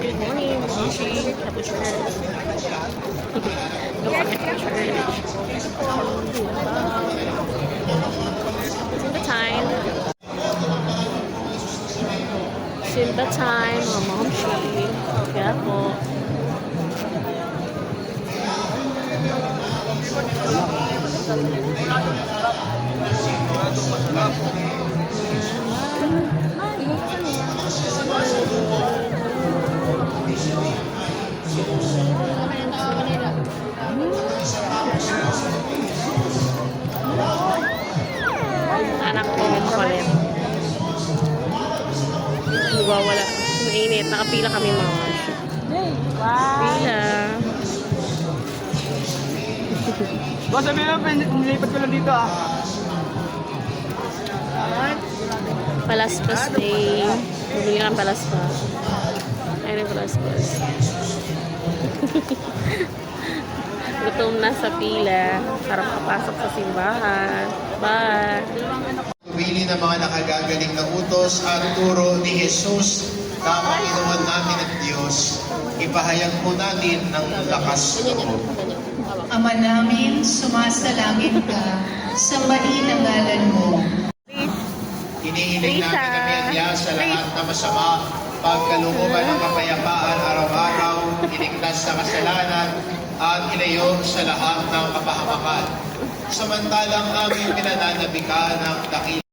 Good morning, Moshi. Happy church. Look at the church. Simba time. Simba time, mga Moshi. Kaya po. Anak ko makulit. Wala. Mainit. Nakapila kami mga Moshi. Pila. Boss, sabi mo, nilipat ko lang dito ah. Palaspas day. Bumili ka ng palaspas. Ayun ang palaspas. Gutom na sa pila para makapasok sa simbahan. Bye! Pumili ng mga nakagagaling na utos at turo ni Jesus na Panginoon natin at Diyos. Ipahayag po natin ng lakas loob. Ama namin, sumasalangit ka, sambahin ang ngalan mo. Hinihiling namin na biyaya sa lahat na masama, pagkalooban ng kapayapaan araw-araw, iligtas sa kasalanan, at ilayo sa lahat ng kapahamakan. Samantalang aming pinananabikan ng dakil